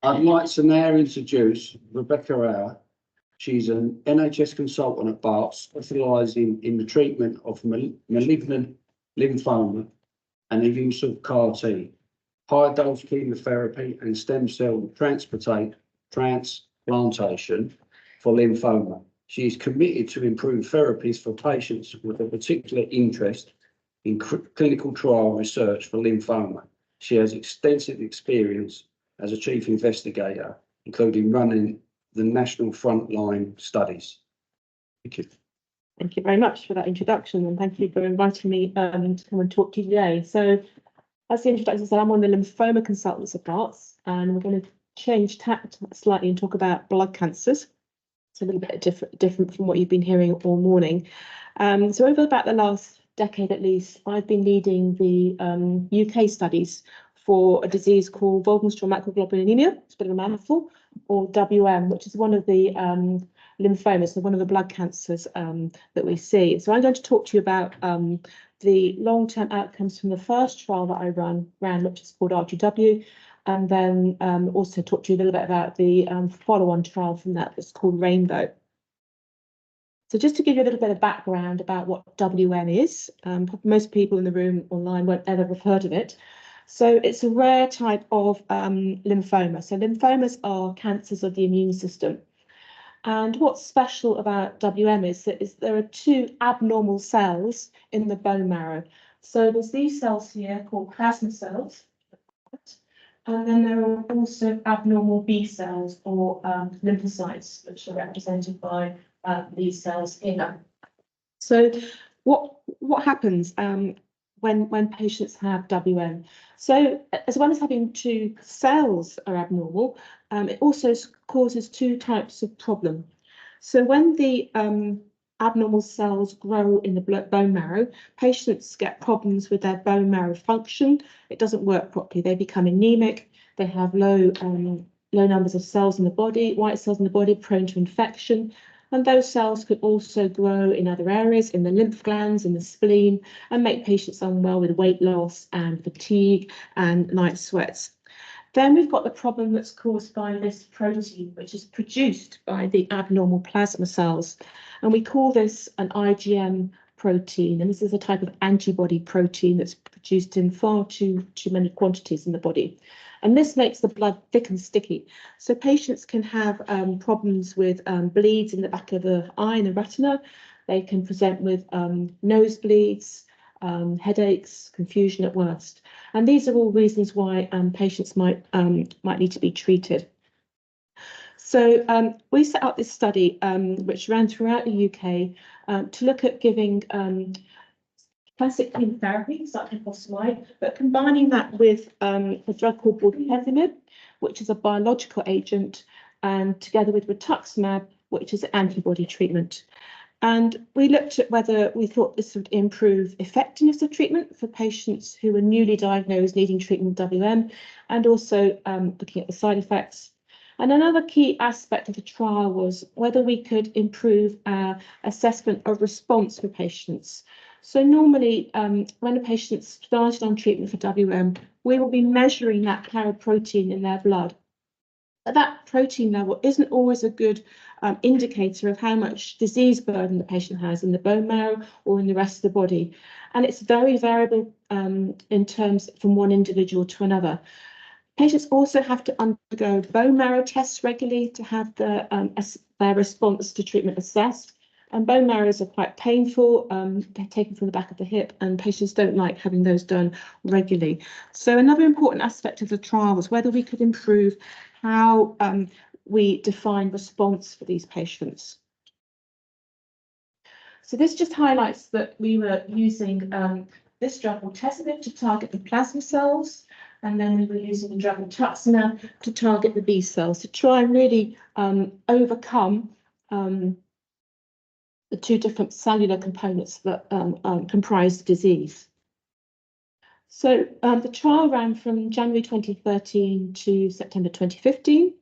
I'd like to now introduce Rebecca Auer. She's an NHS consultant at Barts, specialising in the treatment of malignant lymphoma and the use of CAR-T, high-dose chemotherapy and stem cell transplantation for lymphoma. She is committed to improve therapies for patients with a particular interest in clinical trial research for lymphoma. She has extensive experience as a chief investigator, including running the national frontline studies. Thank you. Thank you very much for that introduction, and thank you for inviting me to come and talk to you today. So, as the introduction said, I'm one of the lymphoma consultants at Barts, and we're going to change tack slightly and talk about blood cancers. It's a little bit different from what you've been hearing all morning. So over about the last decade at least, I've been leading the UK studies for a disease called Waldenström macroglobulinemia, it's a bit of a mouthful, or WM, which is one of the lymphomas, so one of the blood cancers that we see. So I'm going to talk to you about the long-term outcomes from the first trial that I ran, which is called R2W, and then also talk to you a little bit about the follow-on trial from that that's called Rainbow. So just to give you a little bit of background about what WM is, most people in the room online won't ever have heard of it. So it's a rare type of lymphoma. So lymphomas are cancers of the immune system. And what's special about WM is that there are two abnormal cells in the bone marrow. So there's these cells here called plasma cells. And then there are also abnormal B cells or lymphocytes, which are represented by these cells here. So what happens when patients have WM? So as well as having two cells are abnormal, it also causes two types of problem. So when the abnormal cells grow in the bone marrow, patients get problems with their bone marrow function. It doesn't work properly. They become anemic. They have low numbers of cells in the body, white cells in the body, prone to infection. And those cells could also grow in other areas, in the lymph glands, in the spleen, and make patients unwell with weight loss and fatigue and night sweats. Then we've got the problem that's caused by this protein, which is produced by the abnormal plasma cells. And we call this an IgM protein. And this is a type of antibody protein that's produced in far too many quantities in the body. And this makes the blood thick and sticky. So patients can have problems with bleeds in the back of the eye and the retina. They can present with nosebleeds, headaches, confusion at worst. And these are all reasons why patients might need to be treated. So we set up this study, which ran throughout the UK, to look at giving classic chemotherapy, cyclophosphamide, but combining that with a drug called bortezomib, which is a biological agent, and together with rituximab, which is an antibody treatment. And we looked at whether we thought this would improve effectiveness of treatment for patients who were newly diagnosed needing treatment with WM, and also looking at the side effects. And another key aspect of the trial was whether we could improve our assessment of response for patients. So normally, when a patient started on treatment for WM, we will be measuring that paraprotein in their blood. But that protein level isn't always a good indicator of how much disease burden the patient has in the bone marrow or in the rest of the body. And it's very variable in terms from one individual to another. Patients also have to undergo bone marrow tests regularly to have their response to treatment assessed. And bone marrows are quite painful. They're taken from the back of the hip, and patients don't like having those done regularly. So another important aspect of the trial was whether we could improve how we define response for these patients. So this just highlights that we were using this drug bortezomib to target the plasma cells, and then we were using the drug rituximab to target the B cells to try and really overcome the two different cellular components that comprise the disease. So the trial ran from January 2013 to September 2015,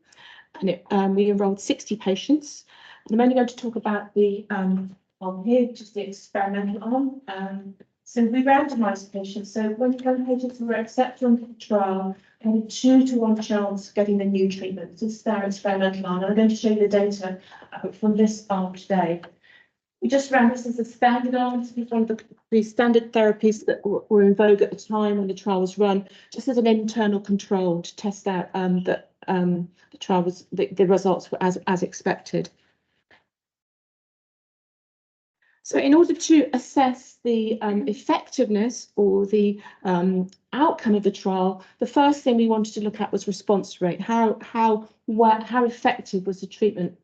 and we enrolled 60 patients. And I'm only going to talk about the arm here, just the experimental arm. So we randomised patients. So when patients were accepted on the trial, had a 2-to-1 chance of getting the new treatment. This is their experimental arm, and I'm going to show you the data from this arm today. We just ran this as a standard arm. This is one of the standard therapies that were in vogue at the time when the trial was run, just as an internal control to test out that the trial was the results were as expected. So in order to assess the effectiveness or the outcome of the trial, the first thing we wanted to look at was response rate. How effective was the treatment?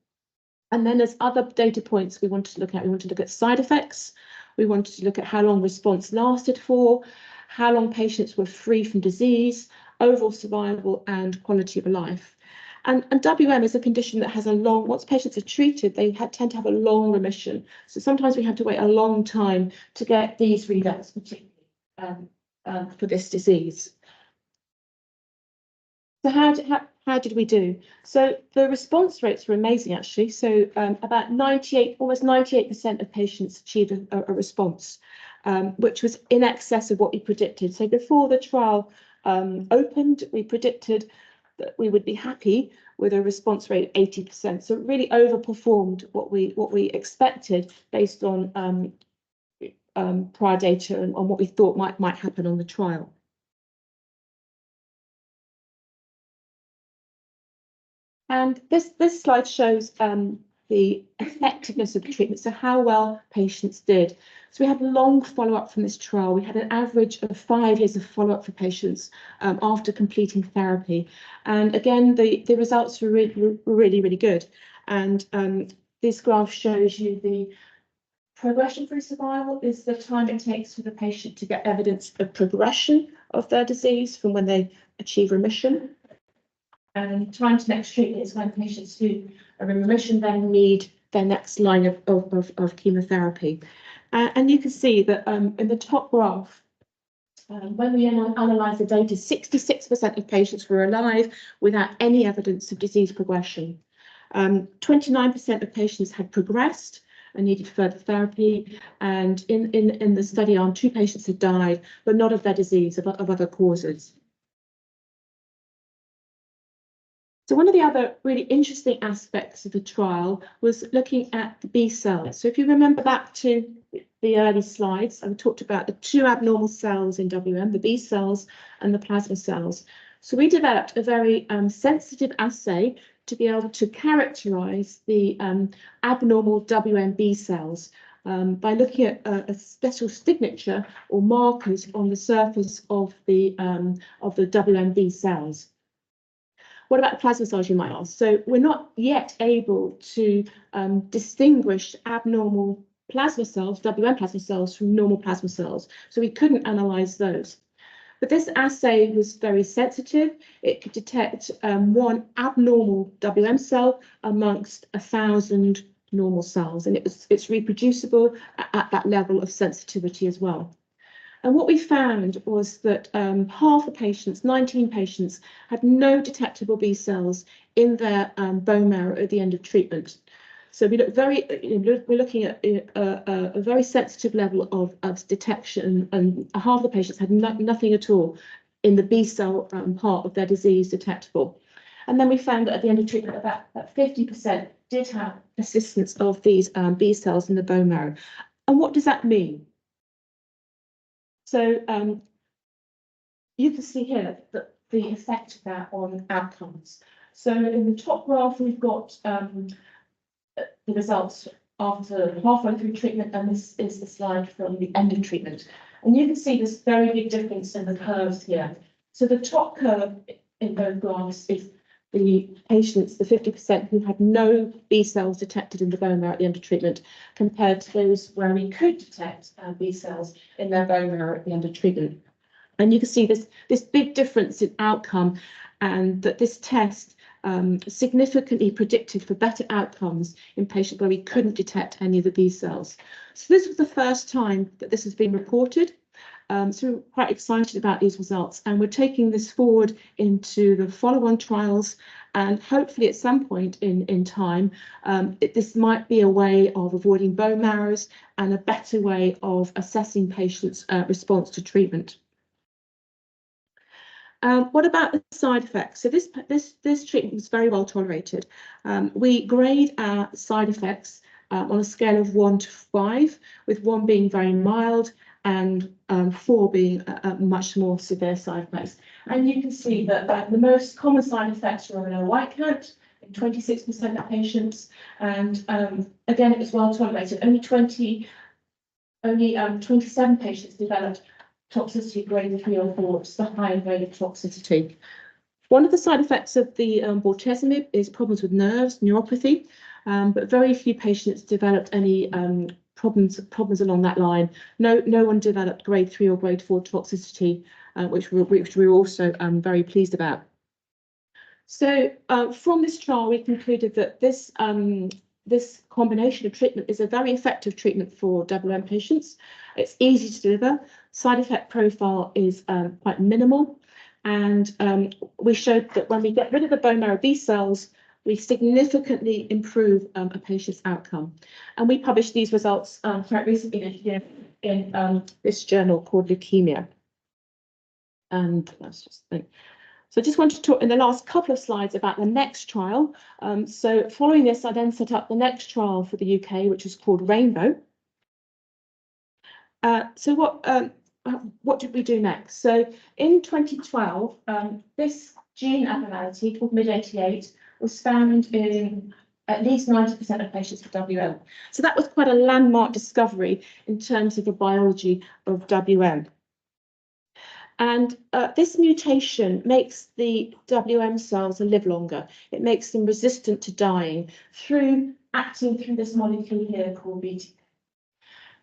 And then there's other data points we wanted to look at. We wanted to look at side effects. We wanted to look at how long response lasted for, how long patients were free from disease, overall survival, and quality of life. And WM is a condition that has a long, once patients are treated, they tend to have a long remission. So sometimes we have to wait a long time to get these readouts, particularly for this disease. So how did we do? So the response rates were amazing, actually. So about almost 98% of patients achieved a response, which was in excess of what we predicted. So before the trial opened, we predicted that we would be happy with a response rate of 80%. So it really overperformed what we expected based on prior data and on what we thought might happen on the trial. And this slide shows the effectiveness of the treatment, so how well patients did. So we had long follow-up from this trial. We had an average of 5 years of follow-up for patients after completing therapy. And again, the results were really good. And this graph shows you the progression-free survival is the time it takes for the patient to get evidence of progression of their disease from when they achieve remission. And time to next treatment is when patients who are in remission then need their next line of chemotherapy. And you can see that in the top graph, when we analyse the data, 66% of patients were alive without any evidence of disease progression. 29% of patients had progressed and needed further therapy. And in the study arm, 2 patients had died, but not of their disease, of other causes. So one of the other really interesting aspects of the trial was looking at the B cells. So if you remember back to the early slides, I talked about the 2 abnormal cells in WM, the B cells and the plasma cells. So we developed a very sensitive assay to be able to characterize the abnormal WM B cells by looking at a special signature or markers on the surface of the WM B cells. What about the plasma cells, you might ask? So we're not yet able to distinguish abnormal plasma cells, WM plasma cells, from normal plasma cells. So we couldn't analyze those. But this assay was very sensitive. It could detect 1 abnormal WM cell amongst 1,000 normal cells. And it's reproducible at that level of sensitivity as well. And what we found was that half the patients, 19 patients, had no detectable B cells in their bone marrow at the end of treatment. So we look we're looking at a very sensitive level of detection, and half the patients had nothing at all in the B cell part of their disease detectable. And then we found that at the end of treatment, about 50% did have persistence of these B cells in the bone marrow. And what does that mean? So you can see here that the effect of that on outcomes. So in the top graph, we've got the results after halfway through treatment, and this is the slide from the end of treatment. And you can see this very big difference in the curves here. So the top curve in both graphs is the patients, the 50% who had no B cells detected in the bone marrow at the end of treatment, compared to those where we could detect B cells in their bone marrow at the end of treatment. And you can see this big difference in outcome, and that this test significantly predicted for better outcomes in patients where we couldn't detect any of the B cells. So this was the first time that this has been reported. So we're quite excited about these results, and we're taking this forward into the follow-on trials, and hopefully at some point in time, this might be a way of avoiding bone marrows and a better way of assessing patients' response to treatment. What about the side effects? So this treatment was very well tolerated. We grade our side effects on a scale of 1 to 5, with 1 being very mild and 4 being much more severe side effects. And you can see that the most common side effects were a low white count in 26% of patients, and again, it was well tolerated. Only 27 patients developed toxicity grade 3 or 4, which is the higher grade of toxicity. One of the side effects of the bortezomib is problems with nerves, neuropathy, but very few patients developed any problems along that line. No one developed grade 3 or grade 4 toxicity, which we're also very pleased about. So from this trial, we concluded that this combination of treatment is a very effective treatment for WM patients. It's easy to deliver. Side effect profile is quite minimal. And we showed that when we get rid of the bone marrow B cells, we significantly improve a patient's outcome. And we published these results quite recently this year in this journal called Leukemia. And let's just think. So I just want to talk in the last couple of slides about the next trial. So following this, I then set up the next trial for the UK, which is called Rainbow. So what did we do next? So in 2012, this gene abnormality called MYD88 was found in at least 90% of patients with WM. So that was quite a landmark discovery in terms of the biology of WM. And this mutation makes the WM cells live longer. It makes them resistant to dying through acting through this molecule here called BTK.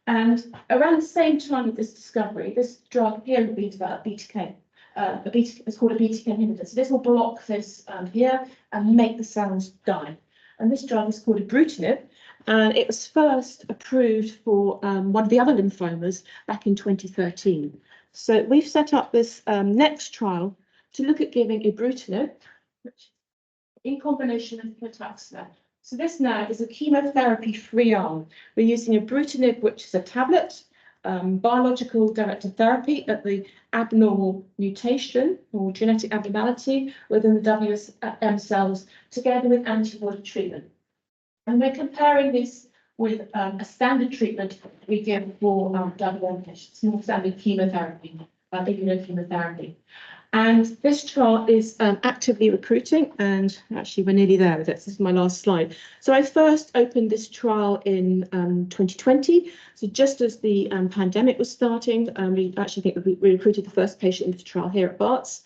And around the same time of this discovery, this drug here will be developed, BTK. It's called a BTK inhibitor. So this will block this here and make the cells die. And this drug is called ibrutinib, and it was first approved for one of the other lymphomas back in 2013. So we've set up this next trial to look at giving ibrutinib in combination with rituximab. So this now is a chemotherapy-free arm. We're using ibrutinib, which is a tablet, biological directed therapy at the abnormal mutation or genetic abnormality within the WM cells, together with antibody treatment. And we're comparing this with a standard treatment we give for WM patients, more standard chemotherapy, immunochemotherapy. And this trial is actively recruiting, and actually we're nearly there with it. This is my last slide. So I first opened this trial in 2020. So just as the pandemic was starting, we actually think that we recruited the first patient into the trial here at Barts.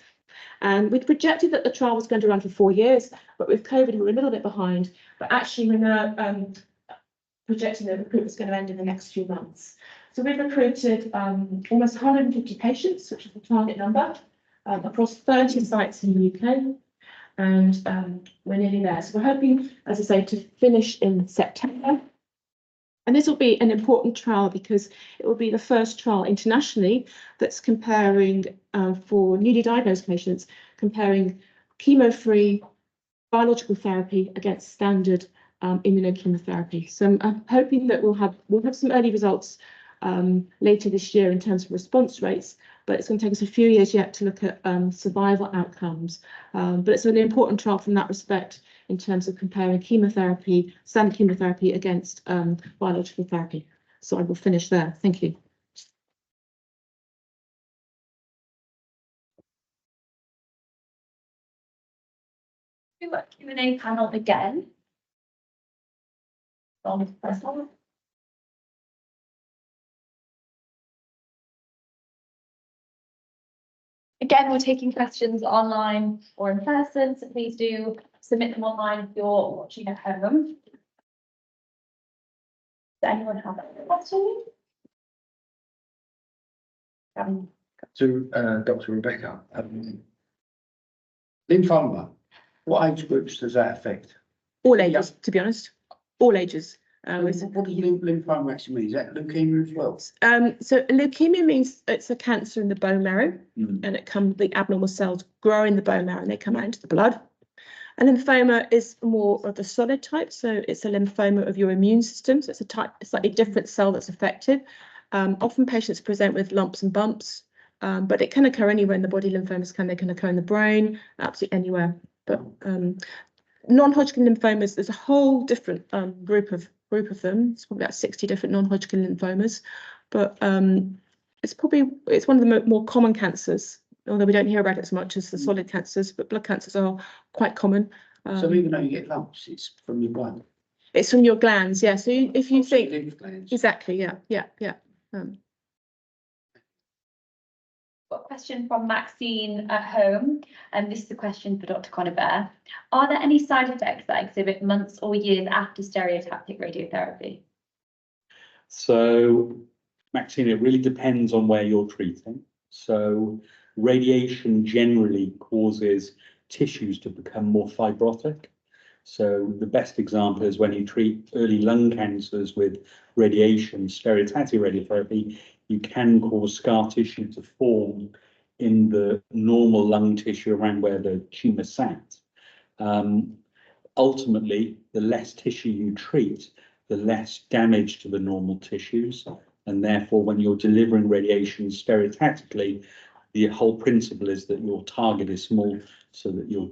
And we projected that the trial was going to run for 4 years, but with COVID, we were a little bit behind. But actually, we're now projecting that recruitment is going to end in the next few months. So we've recruited almost 150 patients, which is the target number, across 30 sites in the UK, and we're nearly there. So we're hoping, as I say, to finish in September. And this will be an important trial because it will be the first trial internationally that's comparing, for newly diagnosed patients, comparing chemo-free biological therapy against standard immunochemotherapy. So I'm hoping that we'll have some early results later this year in terms of response rates, but it's going to take us a few years yet to look at survival outcomes. But it's an important trial from that respect in terms of comparing chemotherapy, standard chemotherapy against biological therapy. So I will finish there. Thank you. Q&A panel again. Again, we're taking questions online or in person, so please do submit them online if you're watching at home. Does anyone have a question? To Dr. Rebecca, lymphoma, what age groups does that affect? All ages, to be honest, all ages. What does lymphoma actually mean? Is that leukemia as well? So leukemia means it's a cancer in the bone marrow, and the abnormal cells grow in the bone marrow and they come out into the blood. And lymphoma is more of the solid type, so it's a lymphoma of your immune system. So it's a slightly different cell that's affected. Often patients present with lumps and bumps, but it can occur anywhere in the body. Lymphomas they can occur in the brain, absolutely anywhere. But non-Hodgkin lymphomas, there's a whole different group of them. It's probably about 60 different non-Hodgkin lymphomas, but it's one of the more common cancers, although we don't hear about it as much as the solid cancers, but blood cancers are quite common. So even though you get lumps, it's from your blood. It's from your glands, yeah. So if you think lymph glands. exactly, yeah. Got a question from Maxine at home, and this is a question for Dr. Connibear. Are there any side effects that exhibit months or years after stereotactic radiotherapy? So, Maxine, it really depends on where you're treating. So, radiation generally causes tissues to become more fibrotic. So, the best example is when you treat early lung cancers with radiation, stereotactic radiotherapy, you can cause scar tissue to form in the normal lung tissue around where the tumour sat. Ultimately, the less tissue you treat, the less damage to the normal tissues. And therefore, when you're delivering radiation stereotactically, the whole principle is that your target is small so that your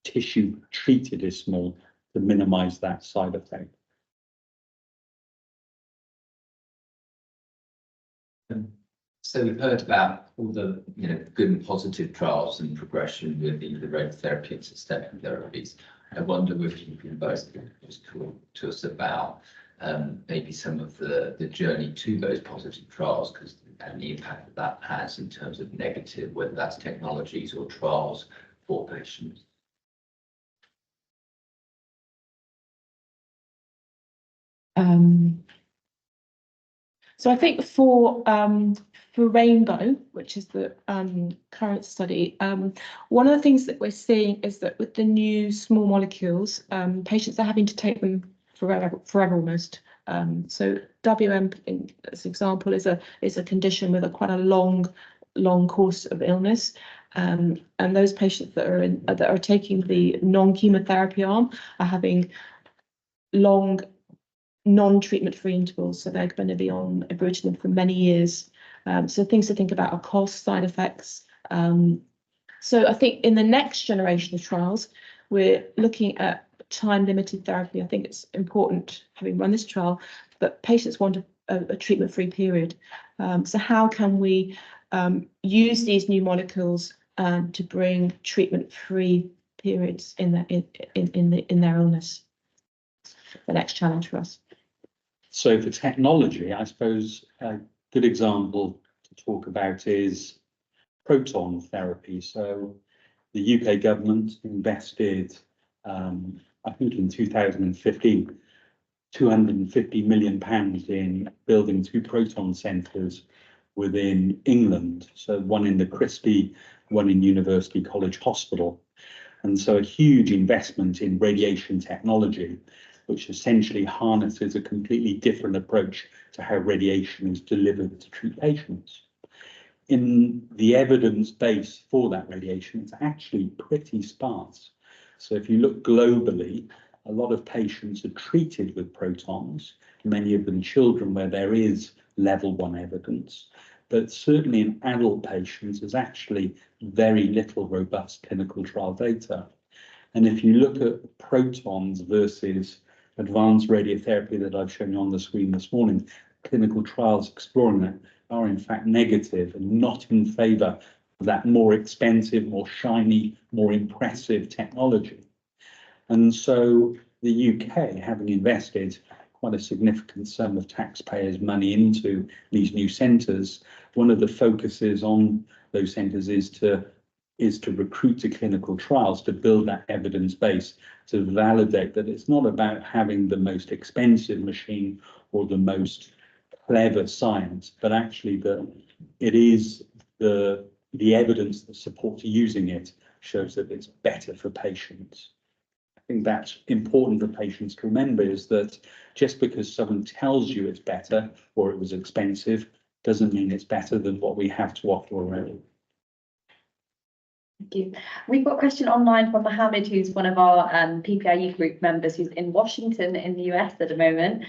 tissue treated is small to minimize that side effect. So we've heard about all the good and positive trials and progression with the radiotherapy and systemic therapies. I wonder if you can both just talk to us about maybe some of the journey to those positive trials, and the impact that has in terms of negative, whether that's technologies or trials for patients. So I think for Rainbow, which is the current study, one of the things that we're seeing is that with the new small molecules, patients are having to take them forever almost. So WM, as an example, is a condition with quite a long course of illness, and those patients that are taking the non-chemotherapy arm are having long non-treatment-free intervals, so they're going to be on ibrutinib for many years. So things to think about are cost, side effects. So I think in the next generation of trials, we're looking at time-limited therapy. I think it's important, having run this trial, that patients want a treatment-free period. So how can we use these new molecules to bring treatment-free periods in their illness? The next challenge for us. So for technology, I suppose a good example to talk about is proton therapy. So the UK government invested, I think in 2015, £250 million in building 2 proton centres within England. So one in the Christie, one in University College Hospital. And so a huge investment in radiation technology, which essentially harnesses a completely different approach to how radiation is delivered to treat patients. In the evidence base for that radiation, it's actually pretty sparse. So if you look globally, a lot of patients are treated with protons, many of them children where there is level 1 evidence, but certainly in adult patients, there's actually very little robust clinical trial data. And if you look at protons versus advanced radiotherapy that I've shown you on the screen this morning, clinical trials exploring that are in fact negative and not in favour of that more expensive, more shiny, more impressive technology. And so the UK, having invested quite a significant sum of taxpayers' money into these new centres, one of the focuses on those centres is to recruit to clinical trials, to build that evidence base, to validate that it's not about having the most expensive machine or the most clever science, but actually that it is the evidence that supports using it shows that it's better for patients. I think that's important for patients to remember, is that just because someone tells you it's better or it was expensive doesn't mean it's better than what we have to offer already. Thank you. We've got a question online from Mohammed, who's one of our PPIU group members, who's in Washington in the US at the moment.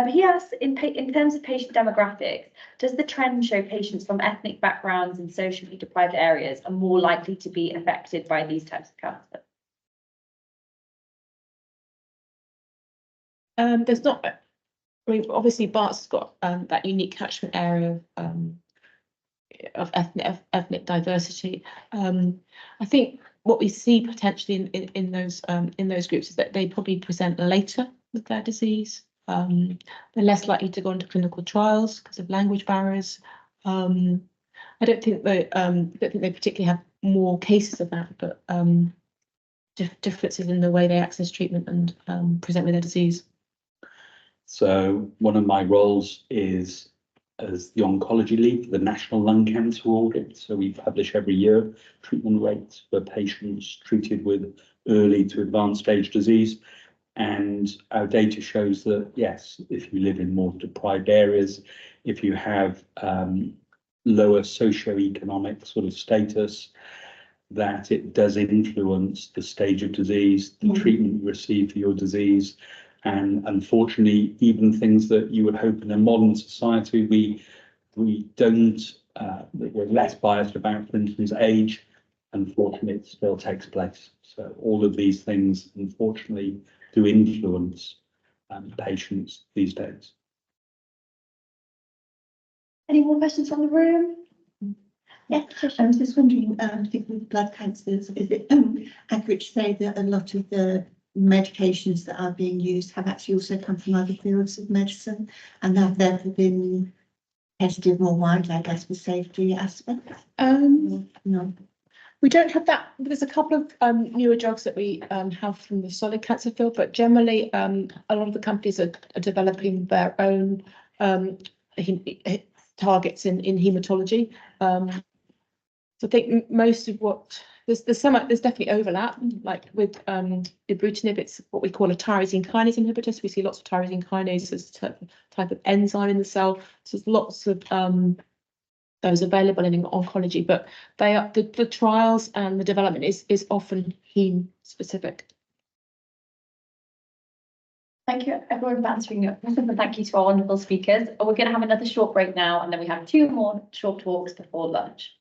He asks, in terms of patient demographics, does the trend show patients from ethnic backgrounds and socially deprived areas are more likely to be affected by these types of cancer? There's not, I mean, obviously Bart's got that unique catchment area of ethnic diversity. I think what we see potentially in those groups is that they probably present later with their disease. They're less likely to go into clinical trials because of language barriers. I don't think they particularly have more cases of that, but differences in the way they access treatment and present with their disease. So one of my roles is as the oncology lead for the National Lung Cancer Audit. So we publish every year treatment rates for patients treated with early to advanced stage disease. And our data shows that, yes, if you live in more deprived areas, if you have lower socioeconomic sort of status, that it does influence the stage of disease, the treatment you receive for your disease. And unfortunately, even things that you would hope in a modern society, we don't, we're less biased about, for instance, age. Unfortunately, it still takes place. So all of these things, unfortunately, do influence patients these days. Any more questions from the room? Yeah, I was just wondering, particularly with blood cancers, is it accurate to say that a lot of the medications that are being used have actually also come from other fields of medicine and have therefore been tested more widely, I guess, for safety aspects? No. We don't have that. There's a couple of newer drugs that we have from the solid cancer field, but generally a lot of the companies are developing their own targets in hematology. So I think most of what there's definitely overlap, like with ibrutinib, it's what we call a tyrosine kinase inhibitor. So we see lots of tyrosine kinase as a type of enzyme in the cell. So there's lots of those available in oncology, but they are the trials and the development is often heme specific. Thank you everyone for answering your questions, and thank you to our wonderful speakers. We're going to have another short break now, and then we have 2 more short talks before lunch.